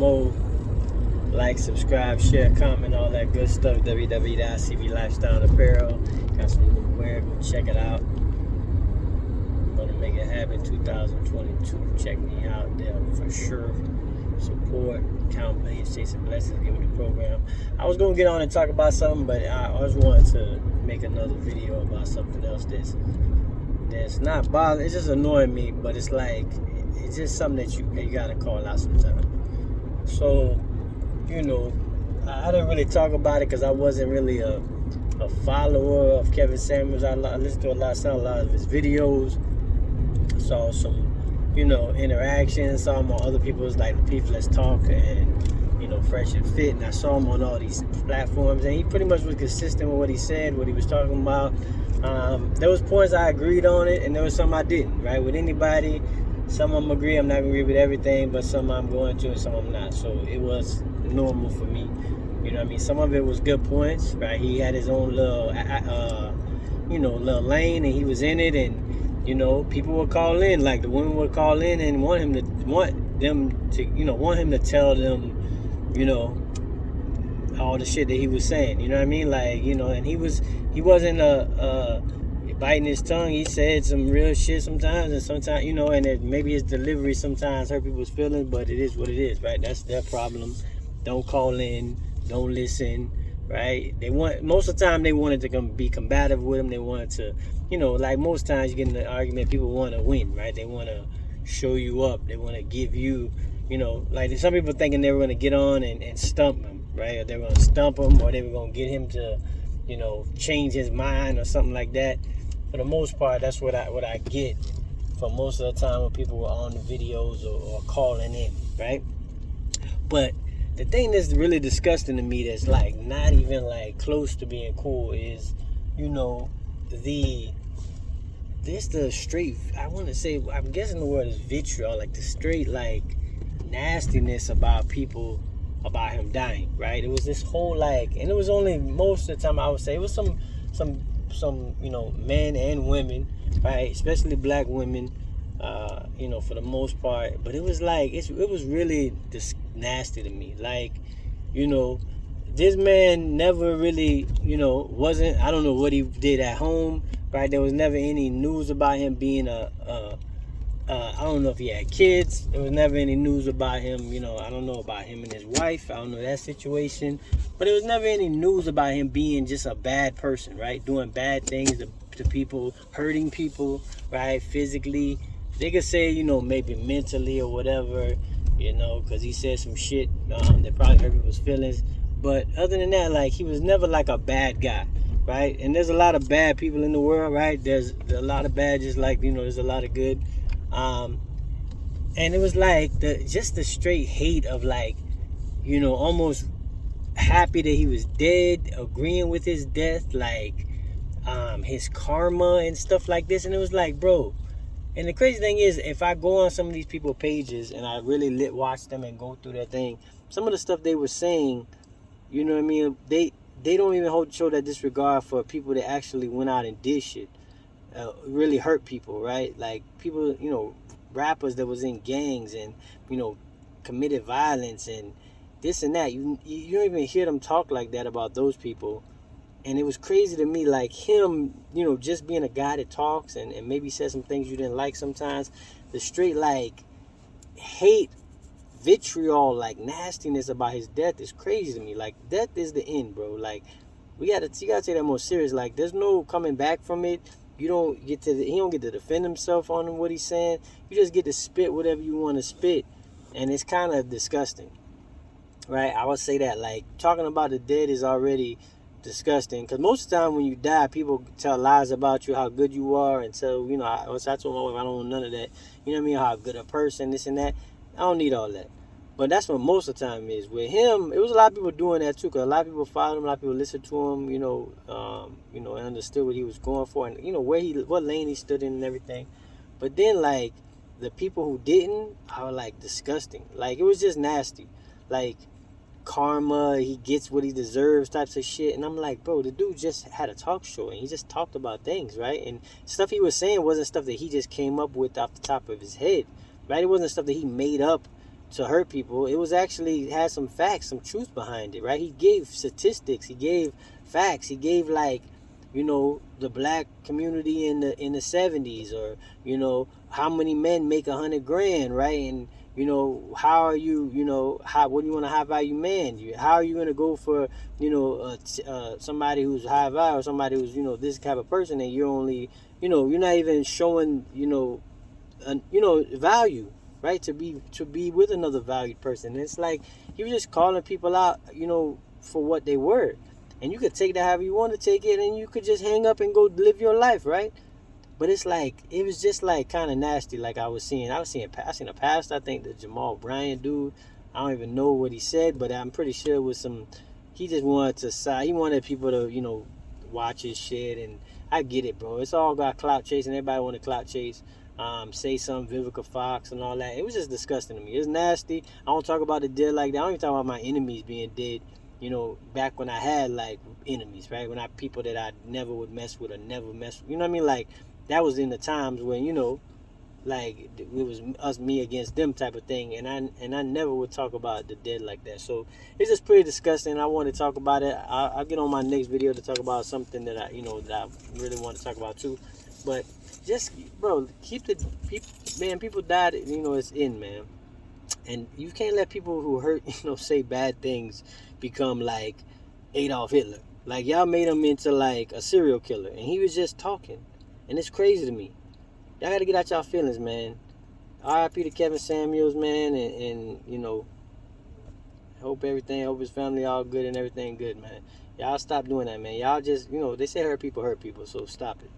more. Like, subscribe, share, comment, all that good stuff. www.cb Lifestyle Apparel. Got some new wear. Go check it out. I'm gonna make it happen 2022. Check me out there for sure. Support, count millions, chasing blessings, give me the program. I was gonna get on and talk about something, but I just wanted to make another video about something else that's not bothering. It's just annoying me, but it's like it's just something that you gotta call out sometimes. So, I didn't really talk about it because I wasn't really a follower of Kevin Samuels. I listened to a lot of his videos. Saw some, interactions. Saw him on other people's, like the People Let's Talk and, Fresh and Fit. And I saw him on all these platforms. And he pretty much was consistent with what he said, what he was talking about. There was points I agreed on it, and there was some I didn't, right? With anybody, some I'm agree. I'm not going to agree with everything, but some I'm going to and some I'm not. So it was normal for me. You know what I mean? Some of it was good points, right? He had his own little, little lane, and he was in it, and people would call in, like the women would call in and want him to tell them, all the shit that he was saying. You know what I mean? Like, and he wasn't biting his tongue. He said some real shit sometimes, and sometimes, and maybe his delivery sometimes hurt people's feelings, but it is what it is, right? That's their problem. Don't call in, don't listen, right? Most of the time they wanted to be combative with him. They wanted to, like most times you get in an argument, people want to win, right? They want to show you up. They want to give you, like some people thinking they were going to get on and stump him, right? Or they were going to stump him, or they were going to get him to, change his mind or something like that. For the most part, that's what I get for most of the time when people were on the videos or calling in, right? But the thing that's really disgusting to me, that's like not even like close to being cool, is the straight, I want to say, I'm guessing the word is vitriol, like the straight like nastiness about people, about him dying, right? It was this whole like, and it was only most of the time I would say it was some men and women, right, especially black women, for the most part. But it was like it was really just nasty to me. Like, this man never really, wasn't, I don't know what he did at home, right? There was never any news about him being I don't know if he had kids. There was never any news about him, I don't know about him and his wife. I don't know that situation. But there was never any news about him being just a bad person, right? Doing bad things to people, hurting people, right? Physically. They could say, maybe mentally or whatever, because he said some shit that probably hurt people's feelings. But other than that, like, he was never like a bad guy, right? And there's a lot of bad people in the world, right? There's a lot of bad, just like, there's a lot of good. And it was like just the straight hate of like, almost happy that he was dead, agreeing with his death, like his karma and stuff like this. And it was like, bro. And the crazy thing is, if I go on some of these people's pages and I really watch them and go through their thing, some of the stuff they were saying, you know what I mean? They don't even show that disregard for people that actually went out and did shit. Really hurt people, right? Like people, rappers that was in gangs and, committed violence and this and that. You don't even hear them talk like that about those people. And it was crazy to me, like him, just being a guy that talks and maybe says some things you didn't like sometimes. The straight, like, hate, vitriol, like, nastiness about his death is crazy to me. Like, death is the end, bro. Like, you gotta take that more serious. Like, there's no coming back from it. He don't get to defend himself on what he's saying. You just get to spit whatever you want to spit. And it's kind of disgusting, right? I would say that, like, talking about the dead is already disgusting, because most of the time when you die, people tell lies about you, how good you are, and so, I told my wife, I don't want none of that, you know what I mean, how good a person, this and that. I don't need all that. But that's what most of the time is. With him, it was a lot of people doing that too, because a lot of people followed him, a lot of people listened to him, and understood what he was going for, and what lane he stood in and everything. But then, like, the people who didn't are like disgusting. Like, it was just nasty. Like, karma, he gets what he deserves types of shit. And I'm like, bro, the dude just had a talk show and he just talked about things, right? And stuff he was saying wasn't stuff that he just came up with off the top of his head, right? It wasn't stuff that he made up to hurt people. It was actually had some facts, some truth behind it, right? He gave statistics, he gave facts, he gave like, the black community in the 70s, or how many men make 100 grand, right? And how are you, how, what do you want a high value man? How are you going to go for somebody who's high value, or somebody who's this type of person, and you're only you're not even showing value, right? To be with another valued person. And it's like he was just calling people out, for what they were. And you could take that however you want to take it, and you could just hang up and go live your life, right? But it's like, it was just like kind of nasty. Like I seen a pastor, I think the Jamal Bryant dude. I don't even know what he said, but I'm pretty sure it was some. He just wanted to side. He wanted people to watch his shit, and I get it, bro. It's all about clout chasing. Everybody want to clout chase. Say something, Vivica Fox and all that. It was just disgusting to me. It's nasty. I don't talk about the dead like that. I don't even talk about my enemies being dead. Back when I had like enemies, right? When people that I never would mess with or never mess with. You know what I mean? Like that was in the times when like it was us, me against them type of thing, and I never would talk about the dead like that. So it's just pretty disgusting. I want to talk about it. I'll get on my next video to talk about something that I really want to talk about too. But just, bro, keep the people, man. People died. It's in, man, and you can't let people who hurt say bad things become like Adolf Hitler. Like y'all made him into like a serial killer, and he was just talking, and it's crazy to me. Y'all gotta get out y'all feelings, man. R.I.P. to Kevin Samuels, man, and hope his family all good and everything good, man. Y'all stop doing that, man. Y'all just, they say hurt people, so stop it.